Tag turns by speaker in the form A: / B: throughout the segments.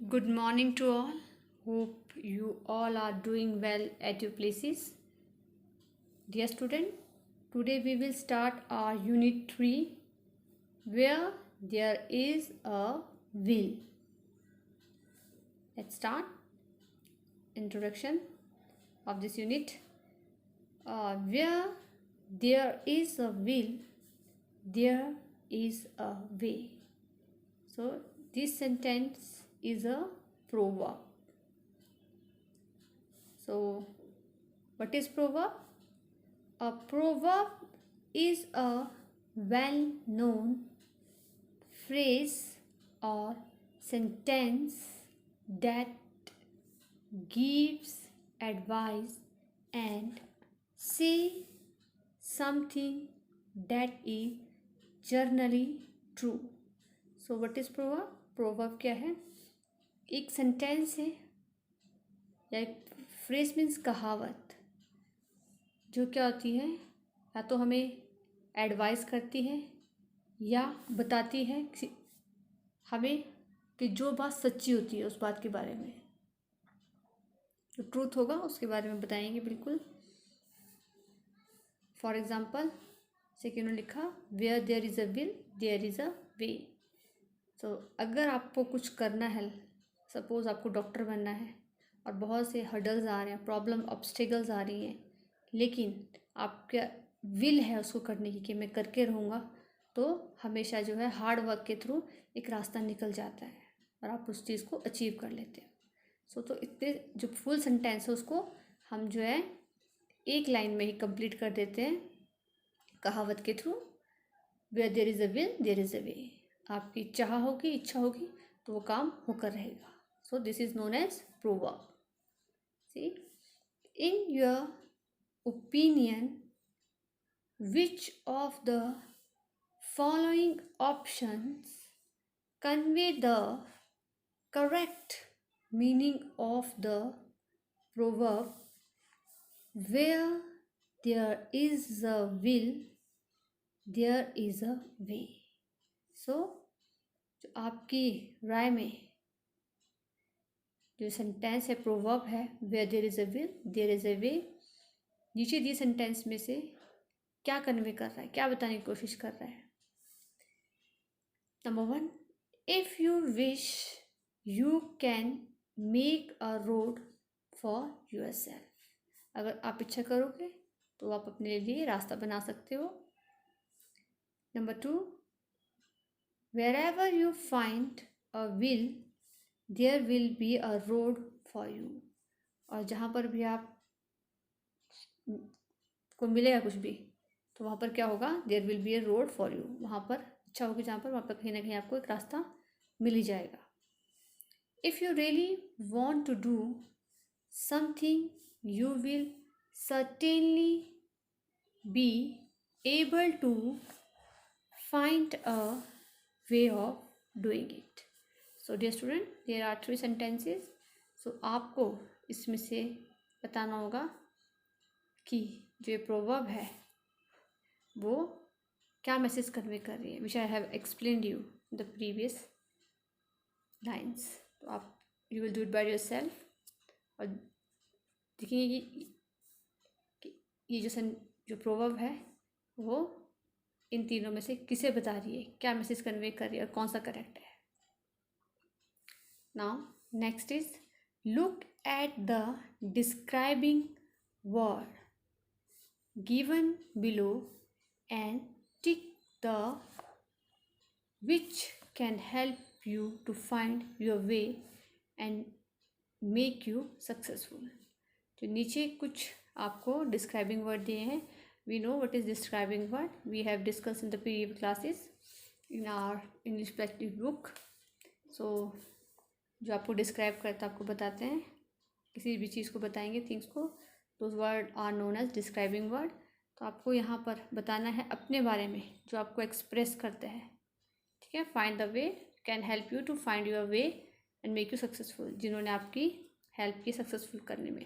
A: Good morning to all. Hope you all are doing well at your places. Dear student, today we will start our unit 3 where there is a will. Let's start. Introduction of this unit. Where there is a will, there is a way. So this sentence is a proverb. So what is proverb? A proverb is a well-known phrase or sentence that gives advice and say something that is generally true. So what is proverb? proverb क्या है? एक sentence है या एक phrase means कहावत जो क्या होती है, या तो हमें एडवाइस करती है या बताती है हमें कि जो बात सच्ची होती है उस बात के बारे में, जो ट्रूथ होगा उसके बारे में बताएंगे बिल्कुल. फॉर एग्जाम्पल सेकेंड में लिखा where there is a will there is a way. तो अगर आपको कुछ करना है, सपोज़ आपको डॉक्टर बनना है और बहुत से हर्डल्स आ रहे हैं, प्रॉब्लम ऑब्स्टिकल्स आ रही हैं, लेकिन आपका विल है उसको करने की कि मैं करके रहूँगा, तो हमेशा जो है हार्ड वर्क के थ्रू एक रास्ता निकल जाता है और आप उस चीज़ को अचीव कर लेते हैं. तो इतने जो फुल सेंटेंस है उसको हम जो है एक लाइन में ही कंप्लीट कर देते हैं कहावत के through. Where there is a will there is a way. आपकी चाह होगी, इच्छा होगी तो वो काम होकर रहेगा. So this is known as proverb. See, in your opinion, which of the following options convey the correct meaning of the proverb where there is a will, there is a way? So, जो आपकी राय में जो sentence है proverb है where there is a will there is a way, नीचे दिए sentence में से क्या कन्वे कर रहा है, क्या बताने की कोशिश कर रहा है? Number 1, if you wish you can make a road for your self. अगर आप इच्छा करोगे तो आप अपने लिए रास्ता बना सकते हो. Number 2, wherever you find a will there will be a road for you. और जहाँ पर भी आप को मिलेगा कुछ भी तो वहाँ पर क्या होगा? There will be a road for you. वहाँ पर इच्छा होगी जहाँ पर, वहाँ पर कहीं ना कहीं आपको एक रास्ता मिल ही जाएगा. If you really want to do something you will certainly be able to find a way of doing it. So dear student, there are 3 sentences. So आपको इसमें से बताना होगा कि जो ये प्रोवर्ब है वो क्या मैसेज कन्वे कर रही है, which I have explained you the previous lines. तो आप you will do it by yourself और देखेंगे कि ये जो प्रोवर्ब है वो इन तीनों में से किसे बता रही है, क्या मैसेज कन्वे कर रही है और कौन सा करेक्ट है. Now next is look at the describing word given below and tick the which can help you to find your way and make you successful. तो नीचे कुछ आपको डिस्क्राइबिंग वर्ड दिए हैं. We know what is describing word, we have discuss in the previous classes in our English practice book. सो जो आपको describe करता आपको बताते हैं, किसी भी चीज़ को बताएंगे, थिंग्स को, those word are known as describing word. तो आपको यहाँ पर बताना है अपने बारे में जो आपको एक्सप्रेस करते हैं. ठीक है, find the way can help you to find your way and make you successful. जिन्होंने आपकी हेल्प की सक्सेसफुल करने में.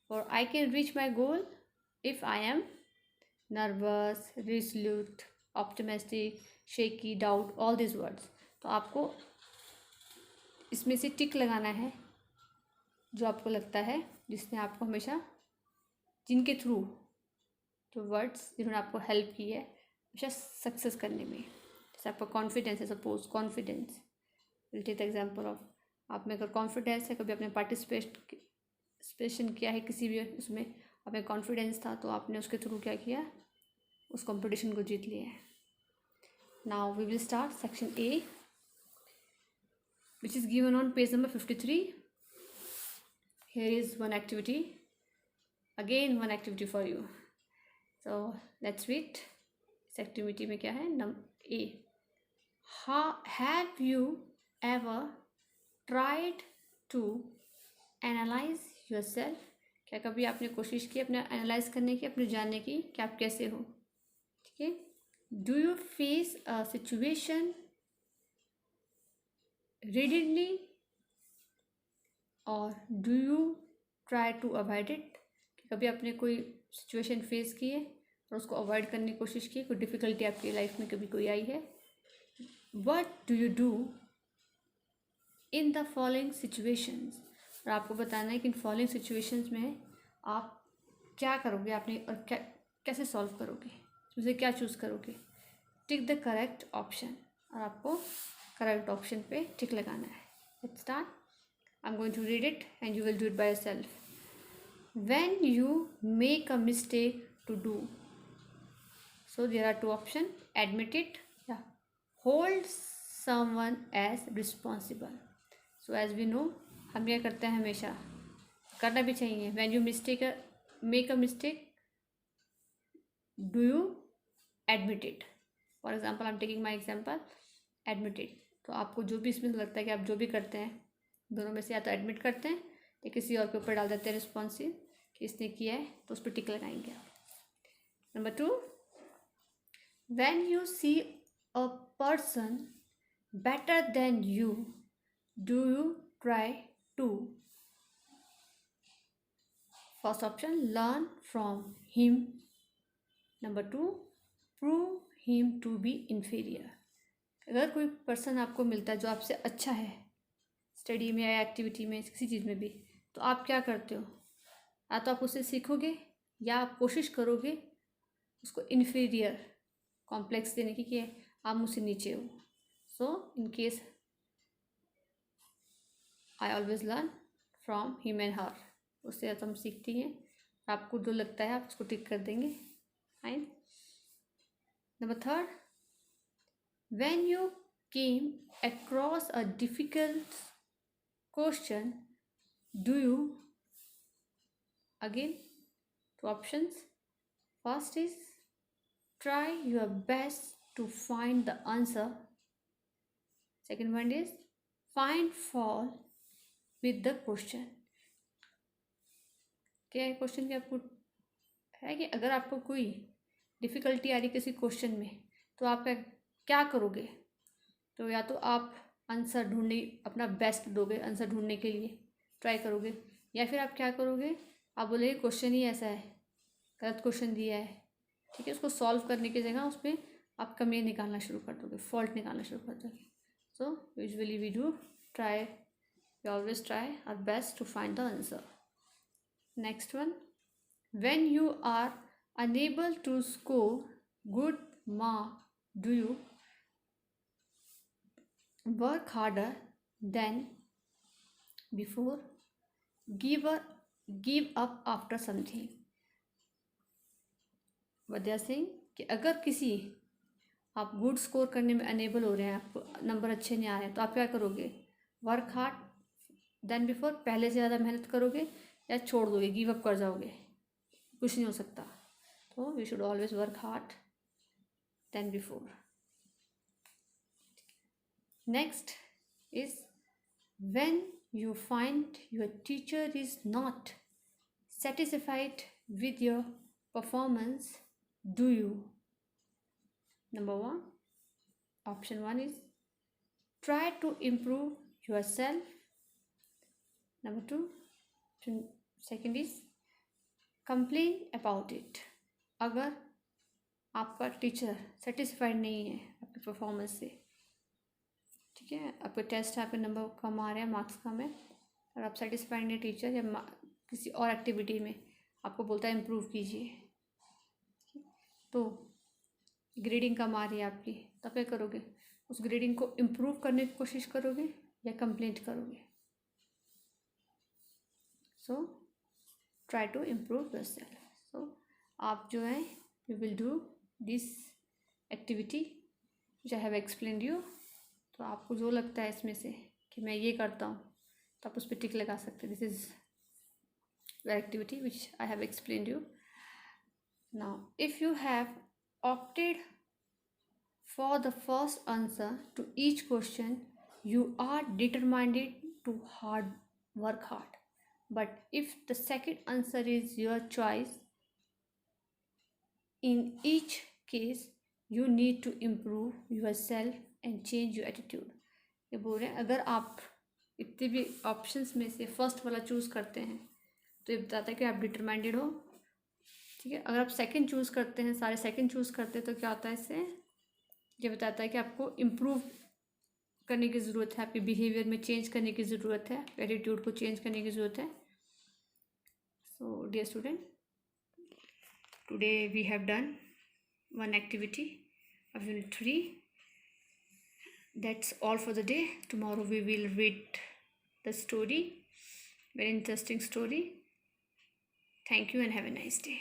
A: और I can reach my goal if I am nervous, resolute, optimistic, shaky, doubt, all this words. तो आपको इसमें से टिक लगाना है जो आपको लगता है जिसने आपको हमेशा, जिनके थ्रू, जो वर्ड्स जिन्होंने आपको हेल्प की है हमेशा सक्सेस करने में। जैसे आपका कॉन्फिडेंस है, suppose confidence, will take the example of, आप में अगर कॉन्फिडेंस है, कभी आपने पार्टिसिपेशन किया है किसी भी उसमें, आप में कॉन्फिडेंस था तो आपने उसके थ्रू क्या किया, उस कंपटीशन को जीत लिया है। Now we will start section A which is given on page number 53. Here is one activity, again one activity for you, so let's read. इस एक्टिविटी में क्या है, number A, have you ever tried to analyze yourself? क्या कभी आपने कोशिश की अपने एनालाइज करने की, अपने जानने की कि आप कैसे हो, ठीक है। Do you face a situation readily और do you try to avoid it? कभी आपने कोई सिचुएशन फेस की है और उसको अवॉइड करने की कोशिश की, कोई डिफ़िकल्टी आपकी लाइफ में कभी कोई आई है? What do you do in the following situations? और आपको बताना है कि इन फॉलोइंग सिचुएशंस में आप क्या करोगे, आपने और क्या कैसे सॉल्व करोगे, उसमें क्या चूज़ करोगे। टिक द करेक्ट ऑप्शन, और आपको करेक्ट ऑप्शन पे टिक लगाना है। Let's start. I am going to read it and you will do it by yourself. When you make a mistake to do, so there are two options, admit it, yeah, hold someone as responsible. So as we know, हम क्या करते हैं, हमेशा करना भी चाहिए। when you make a mistake, do you admit it? For example, I'm taking my example, admit it. तो आपको जो भी इसमें लगता है कि आप जो भी करते हैं दोनों में से, या तो एडमिट करते हैं या किसी और के ऊपर डाल देते हैं रिस्पॉन्सिव कि इसने किया है, तो उस पर टिक लगाएंगे। Number 2, when you see a person better than you, do you try to, first option learn from him, number 2 prove him to be inferior. अगर कोई पर्सन आपको मिलता है जो आपसे अच्छा है स्टडी में या एक्टिविटी में, किसी चीज़ में भी, तो आप क्या करते हो, या तो आप उससे सीखोगे या आप कोशिश करोगे उसको इन्फीरियर कॉम्प्लेक्स देने की कि आप मुझसे नीचे हो। So in case I always learn from him and her, उससे तो हम सीखती हैं। आपको जो लगता है आप उसको टिक कर देंगे, fine. Number 3, when you came across a difficult question, do you, again two options, first is try your best to find the answer, second one is find fault with the question। क्या है question, क्या आपको है कि अगर आपको कोई difficulty आ रही किसी क्वेश्चन में तो आप क्या करोगे, तो या तो आप आंसर ढूंढने, अपना बेस्ट दोगे आंसर ढूंढने के लिए ट्राई करोगे, या फिर आप क्या करोगे, आप बोलेंगे क्वेश्चन ही ऐसा है, गलत क्वेश्चन दिया है, ठीक है, उसको सॉल्व करने की जगह उसमें आप कमियाँ निकालना शुरू कर दोगे, फॉल्ट निकालना शुरू कर दोगे। So usually we do try, we always try our best to find the answer. Next one, when you are unable to score good mark, do you work harder than before, give up after something. वजह से कि अगर किसी आप good score करने में enable हो रहे हैं, आपको नंबर अच्छे नहीं आ रहे हैं, तो आप क्या करोगे, वर्क हार्ड देन बिफोर, पहले से ज़्यादा मेहनत करोगे या छोड़ दोगे, गिव अप कर जाओगे, कुछ नहीं हो सकता। तो we should always work hard than before. Next is when you find your teacher is not satisfied with your performance, do you, number 1, option 1 is try to improve yourself, number 2, second is complain about it। अगर आपका teacher satisfied नहीं है आपकी performance से, ठीक है, आपका test है, आपके नंबर कम आ रहे हैं, मार्क्स कम है, और आप सेटिस्फाइड नहीं टीचर या किसी और एक्टिविटी में आपको बोलता है इम्प्रूव कीजिए, तो ग्रेडिंग कम आ रही है आपकी, तो क्या करोगे? उस ग्रेडिंग को इम्प्रूव करने की कोशिश करोगे या कंप्लेंट करोगे? So try to improve yourself. So आप जो है you will do this activity which I have explained you. तो आपको जो लगता है इसमें से कि मैं ये करता हूँ, तो आप उस पर टिक लगा सकते हैं। This is the activity which I have explained you. Now if you have opted for the first answer to each question, you are determined to work hard. But if the second answer is your choice, in each case you need to improve yourself and change your attitude. ये बोल रहे हैं अगर आप इतने भी options में से फर्स्ट वाला चूज़ करते हैं तो ये बताता है कि आप डिटरमाइंडेड हो। ठीक है, अगर आप सेकंड चूज़ करते हैं, सारे सेकंड चूज़ करते हैं, तो क्या होता है इससे? ये बताता है कि आपको इम्प्रूव करने की ज़रूरत है, आपके बिहेवियर में चेंज करने की ज़रूरत है, एटीट्यूड को चेंज करने की ज़रूरत है। So dear student, today we have done one activity of unit 3. That's all for the day. Tomorrow we will read the story, very interesting story. Thank you and have a nice day.